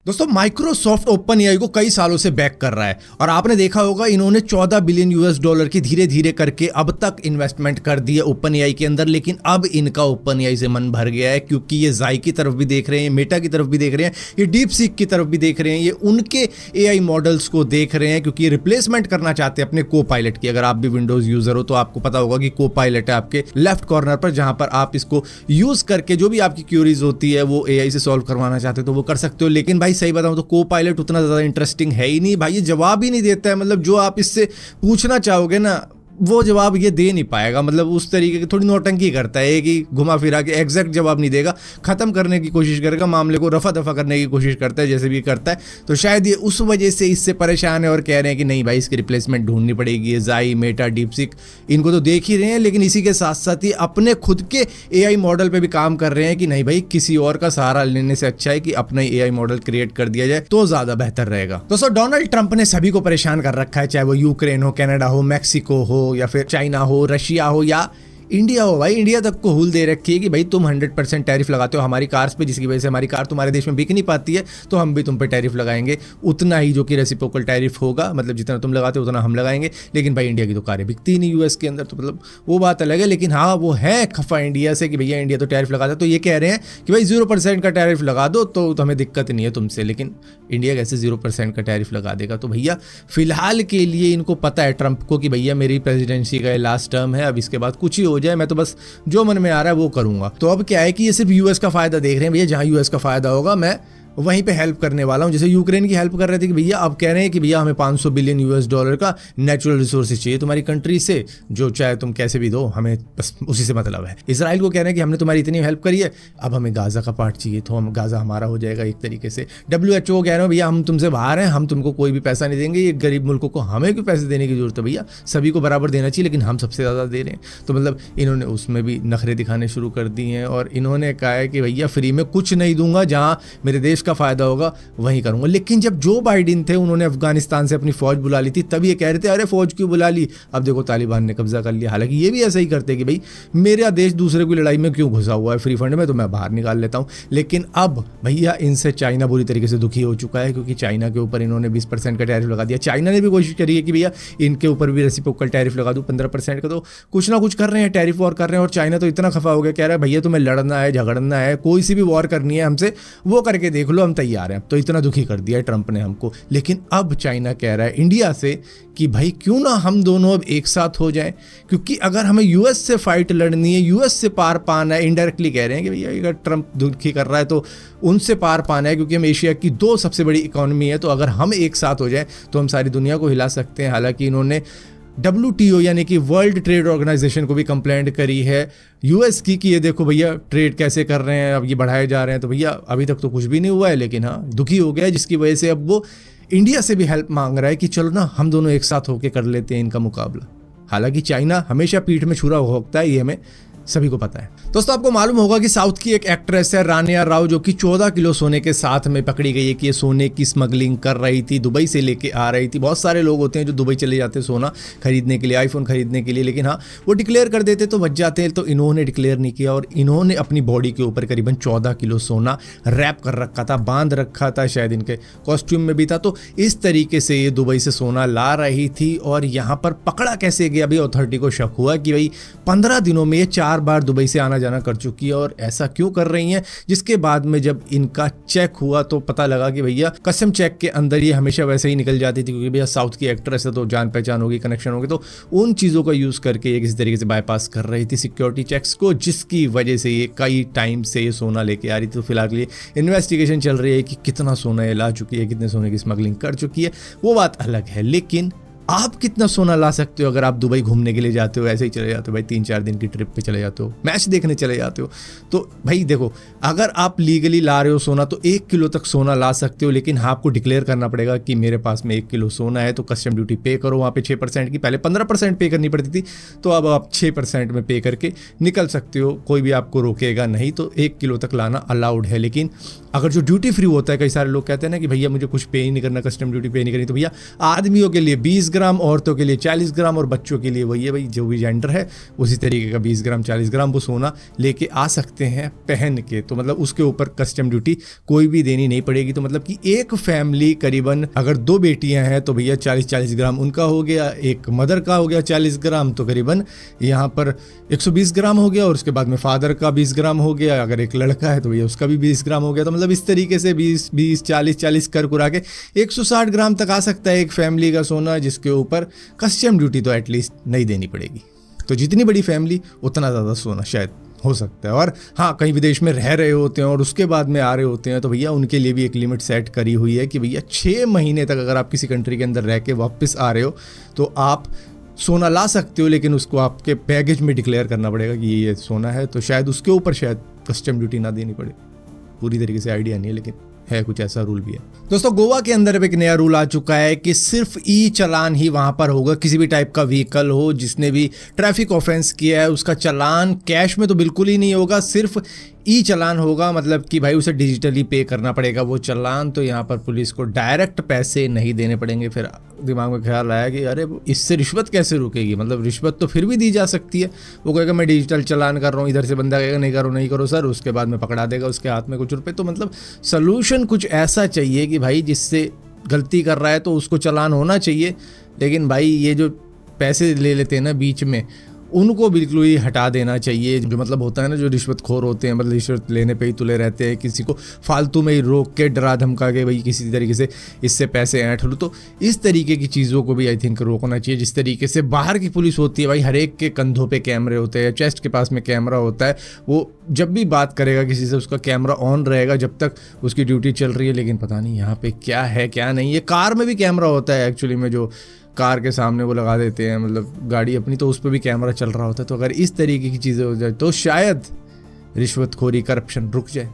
दोस्तों Microsoft open AI को कई सालों से बैक कर रहा है और आपने देखा होगा इन्होंने 14 बिलियन यूएस डॉलर की धीरे धीरे करके अब तक इन्वेस्टमेंट कर दी है ओपन एआई के अंदर। लेकिन अब इनका ओपन एआई से मन भर गया है क्योंकि ये जाई की तरफ भी देख रहे हैं, मेटा की तरफ भी देख रहे हैं, ये डीप सीक की तरफ भी देख रहे हैं, ये उनके एआई मॉडल्स को देख रहे हैं क्योंकि ये रिप्लेसमेंट करना चाहते हैं अपने को पायलट की। अगर आप भी विंडोज यूजर हो तो आपको पता होगा कि को पायलट है आपके लेफ्ट कॉर्नर पर, जहां पर आप इसको यूज करके जो भी आपकी क्यूरीज होती है वो एआई से सॉल्व करवाना चाहते हो तो वो कर सकते हो। लेकिन भाई सही बताऊं तो को पायलट उतना ज्यादा इंटरेस्टिंग है ही नहीं भाई, ये जवाब ही नहीं देता है। मतलब जो आप इससे पूछना चाहोगे ना वो जवाब ये दे नहीं पाएगा। मतलब उस तरीके की थोड़ी नौटंकी करता है कि घुमा फिरा के एग्जैक्ट जवाब नहीं देगा, खत्म करने की कोशिश करेगा, मामले को रफा दफा करने की कोशिश करता है जैसे भी करता है। तो शायद ये उस वजह से इससे परेशान है और कह रहे हैं कि नहीं भाई इसकी रिप्लेसमेंट ढूंढनी पड़ेगी। ये जाई, मेटा, डीपसीक इनको तो देख ही रहे हैं, लेकिन इसी के साथ साथ ही अपने खुद के एआई मॉडल पे भी काम कर रहे हैं कि नहीं भाई किसी और का सहारा लेने से अच्छा है कि अपना एआई मॉडल क्रिएट कर दिया जाए तो ज्यादा बेहतर रहेगा। दोस्तों डोनाल्ड ट्रंप ने सभी को परेशान कर रखा है, चाहे वो यूक्रेन हो, कनाडा हो, मैक्सिको हो या फिर चाइना हो, रशिया हो या इंडिया हो। भाई इंडिया तक को हुल दे रखी है कि भाई तुम 100% टैरिफ लगाते हो हमारी कार्स पे, जिसकी वजह से हमारी कार तुम्हारे देश में बिक नहीं पाती है, तो हम भी तुम पे टैरिफ लगाएंगे उतना ही जो कि रेसिप्रोकल टैरिफ होगा। मतलब जितना तुम लगाते हो उतना हम लगाएंगे। लेकिन भाई इंडिया की तो कारें बिकती ही नहीं यूएस के अंदर, तो मतलब वो बात अलग है। लेकिन हाँ वो है खफा इंडिया से कि भैया इंडिया तो टैरिफ लगाता है, तो ये कह रहे हैं कि भाई 0% का टैरिफ लगा दो तो हमें दिक्कत नहीं है तुमसे। लेकिन इंडिया कैसे 0% का टैरिफ लगा देगा? तो भैया फिलहाल के लिए इनको पता है ट्रंप को कि भैया मेरी प्रेसिडेंसी का लास्ट टर्म है, अब इसके बाद कुछ ही हो जाए, मैं तो बस जो मन में आ रहा है वो करूंगा। तो अब क्या है कि ये सिर्फ यूएस का फायदा देख रहे हैं, भैया जहां यूएस का फायदा होगा मैं वहीं पे हेल्प करने वाला हूं। जैसे यूक्रेन की हेल्प कर रहे थे कि भैया अब कह रहे हैं कि भैया हमें 500 बिलियन यूएस डॉलर का नेचुरल रिसोर्सेज चाहिए तुम्हारी कंट्री से, जो चाहे तुम कैसे भी दो, हमें बस उसी से मतलब है। इसराइल को कह रहे हैं कि हमने तुम्हारी इतनी हेल्प करी है, अब हमें गाजा का पार्ट चाहिए, तो हम गाजा हमारा हो जाएगा एक तरीके से। WHO कह रहे हो भैया हम तुमसे बाहर हैं, हम तुमको कोई भी पैसा नहीं देंगे, ये गरीब मुल्कों को हमें क्यों पैसे देने की जरूरत है, भैया सभी को बराबर देना चाहिए, लेकिन हम सबसे ज़्यादा दे रहे हैं। तो मतलब इन्होंने उसमें भी नखरे दिखाने शुरू कर दिए हैं और इन्होंने कहा है कि भैया फ्री में कुछ नहीं दूंगा, जहाँ मेरे देश का फायदा होगा वही करूंगा। लेकिन जब जो बाइडेन थे उन्होंने अफगानिस्तान से अपनी फौज बुला ली थी, तब ये कह रहे थे अरे फौज क्यों बुला ली, अब देखो तालिबान ने कब्जा कर लिया। हालांकि ये भी ऐसा ही करते कि भाई मेरा देश दूसरे की लड़ाई में क्यों घुसा हुआ है फ्री फंड में, तो मैं बाहर निकाल लेता हूं। लेकिन अब भैया इनसे चाइना बुरी तरीके से दुखी हो चुका है क्योंकि चाइना के ऊपर इन्होंने 20% का टैरिफ लगा दिया। चाइना ने भी कोशिश करी है कि भैया इनके ऊपर भी रेसिप्रोकल टैरिफ लगा दूं 15% का, तो कुछ ना कुछ कर रहे हैं, टैरिफ वॉर कर रहे हैं। और चाइना तो इतना खफा हो गया, कह रहा है भैया तुम्हें लड़ना है, झगड़ना है, कोई सी भी वॉर करनी है हमसे, वो करके देख लो, हम तैयार हैं। तो इतना दुखी कर दिया ट्रंप ने हमको। लेकिन अब चाइना कह रहा है इंडिया से कि भाई क्यों ना हम दोनों अब एक साथ हो जाएं, क्योंकि अगर हमें यूएस से फाइट लड़नी है, यूएस से पार पाना है, इनडायरेक्टली कह रहे हैं कि भैया अगर ट्रंप दुखी कर रहा है तो उनसे पार पाना है, क्योंकि हम एशिया की 2 सबसे बड़ी इकोनॉमी है, तो अगर हम एक साथ हो जाएं तो हम सारी दुनिया को हिला सकते हैं। हालांकि इन्होंने WTO यानी कि वर्ल्ड ट्रेड ऑर्गेनाइजेशन को भी कंप्लेंट करी है यूएस की कि ये देखो भैया ट्रेड कैसे कर रहे हैं, अब ये बढ़ाए जा रहे हैं। तो भैया अभी तक तो कुछ भी नहीं हुआ है, लेकिन हाँ दुखी हो गया है, जिसकी वजह से अब वो इंडिया से भी हेल्प मांग रहा है कि चलो ना हम दोनों एक साथ होकर कर लेते हैं इनका मुकाबला। हालांकि चाइना हमेशा पीठ में छुरा भोंकता है, ये हमें सभी को पता है। दोस्तों आपको मालूम होगा कि साउथ की एक एक्ट्रेस है रानिया राव, जो कि 14 किलो सोने के साथ में पकड़ी गई है कि ये सोने की स्मगलिंग कर रही थी, दुबई से लेके आ रही थी। बहुत सारे लोग होते हैं जो दुबई चले जाते हैं सोना खरीदने के लिए, आईफोन खरीदने के लिए, लेकिन हाँ वो डिक्लेयर कर देते तो बच जाते हैं। तो इन्होंने डिक्लेयर नहीं किया और इन्होंने अपनी बॉडी के ऊपर करीबन 14 किलो सोना रैप कर रखा था, बांध रखा था, शायद इनके कॉस्ट्यूम में भी था। तो इस तरीके से ये दुबई से सोना ला रही थी और यहाँ पर पकड़ा कैसे गया? अभी अथॉरिटी को शक हुआ कि भाई 15 दिनों में ये 4 बार दुबई से आना जाना कर चुकी है और ऐसा क्यों कर रही हैं? जिसके बाद में जब इनका चेक हुआ तो पता लगा कि भैया कस्टम चेक के अंदर ये हमेशा वैसे ही निकल जाती थी, क्योंकि भैया साउथ की एक्ट्रेस है तो जान पहचान होगी, कनेक्शन होगी, तो उन चीज़ों का यूज़ करके ये किसी तरीके से बाईपास कर रही थी सिक्योरिटी चेक्स को, जिसकी वजह से ये कई टाइम से ये सोना लेके आ रही थी। तो फिलहाल के लिए इन्वेस्टिगेशन चल रही है कि कितना सोना ये ला चुकी है, कितने सोने की स्मगलिंग कर चुकी है, वो बात अलग है। लेकिन आप कितना सोना ला सकते हो अगर आप दुबई घूमने के लिए जाते हो, ऐसे ही चले जाते हो भाई, 3-4 दिन की ट्रिप पे चले जाते हो, मैच देखने चले जाते हो, तो भाई देखो अगर आप लीगली ला रहे हो सोना तो 1 किलो तक सोना ला सकते हो। लेकिन हाँ आपको डिक्लेयर करना पड़ेगा कि मेरे पास में 1 किलो सोना है, तो कस्टम ड्यूटी पे करो वहाँ पे 6% की, पहले 15% पे करनी पड़ती थी, तो अब आप 6% में पे करके निकल सकते हो, कोई भी आपको रोकेगा नहीं। तो 1 किलो तक लाना अलाउड है। लेकिन अगर जो ड्यूटी फ्री होता है, कई सारे लोग कहते हैं ना कि भैया मुझे कुछ पे ही नहीं करना, कस्टम ड्यूटी पे नहीं करनी, तो भैया आदमियों के लिए 20 ग्राम, औरतों के लिए 40 ग्राम और बच्चों के लिए वही है भाई, जो भी जेंडर है उसी तरीके का 20 ग्राम 40 ग्राम वो सोना लेके आ सकते हैं पहन के। तो मतलब उसके ऊपर कस्टम ड्यूटी कोई भी देनी नहीं पड़ेगी। तो मतलब कि एक फैमिली करीबन अगर 2 बेटियां हैं तो भैया 40-40 ग्राम उनका हो गया, एक मदर का हो गया 40 ग्राम, तो करीबन यहाँ पर 120 ग्राम हो गया, और उसके बाद में फादर का 20 ग्राम हो गया, अगर एक लड़का है तो भैया उसका भी 20 ग्राम हो गया। तो मतलब इस तरीके से 20 40 कर कुरा के 160 ग्राम तक आ सकता है एक फैमिली का सोना, जिसके ऊपर कस्टम ड्यूटी तो एटलीस्ट नहीं देनी पड़ेगी। तो जितनी बड़ी फैमिली उतना ज़्यादा सोना शायद हो सकता है। और हाँ, कहीं विदेश में रह रहे होते हैं और उसके बाद में आ रहे होते हैं तो भैया उनके लिए भी एक लिमिट सेट करी हुई है कि भैया 6 महीने तक अगर आप किसी कंट्री के अंदर रह के वापस आ रहे हो तो आप सोना ला सकते हो, लेकिन उसको आपके बैगेज में डिक्लेयर करना पड़ेगा कि ये सोना है। तो शायद उसके ऊपर शायद कस्टम ड्यूटी ना देनी पड़े, पूरी तरीके से आइडिया नहीं है, लेकिन है कुछ ऐसा रूल भी है। दोस्तों, गोवा के अंदर अब एक नया रूल आ चुका है कि सिर्फ ई चालान ही वहां पर होगा। किसी भी टाइप का व्हीकल हो जिसने भी ट्रैफिक ऑफेंस किया है उसका चालान कैश में तो बिल्कुल ही नहीं होगा, सिर्फ ई चालान होगा। मतलब कि भाई उसे डिजिटली पे करना पड़ेगा वो चालान। तो यहाँ पर पुलिस को डायरेक्ट पैसे नहीं देने पड़ेंगे। फिर दिमाग में ख्याल आया कि अरे इससे रिश्वत कैसे रुकेगी, मतलब रिश्वत तो फिर भी दी जा सकती है। वो कहेगा मैं डिजिटल चालान कर रहा हूँ, इधर से बंदा कहेगा नहीं करो सर, उसके बाद में पकड़ा देगा, उसके हाथ में कुछ रुपए। तो मतलब सोल्यूशन कुछ ऐसा चाहिए कि भाई जिससे गलती कर रहा है तो उसको चालान होना चाहिए, लेकिन भाई ये जो पैसे ले लेते हैं ना बीच में, उनको बिल्कुल ही हटा देना चाहिए। जो मतलब होता है ना, जो रिश्वतखोर होते हैं, मतलब रिश्वत लेने पे ही तुले रहते हैं, किसी को फालतू में ही रोक के डरा धमका के भाई किसी तरीके से इससे पैसे ऐंठ लो। तो इस तरीके की चीज़ों को भी आई थिंक रोकना चाहिए। जिस तरीके से बाहर की पुलिस होती है भाई, हर एक के कंधों पे कैमरे होते हैं, चेस्ट के पास में कैमरा होता है, वो जब भी बात करेगा किसी से उसका कैमरा ऑन रहेगा जब तक उसकी ड्यूटी चल रही है। लेकिन पता नहीं यहाँ पे क्या है क्या नहीं है। कार में भी कैमरा होता है एक्चुअली में, जो कार के सामने वो लगा देते हैं, मतलब गाड़ी अपनी, तो उस पर भी कैमरा चल रहा होता है। तो अगर इस तरीके की चीज़ें हो जाए तो शायद रिश्वतखोरी करप्शन रुक जाए।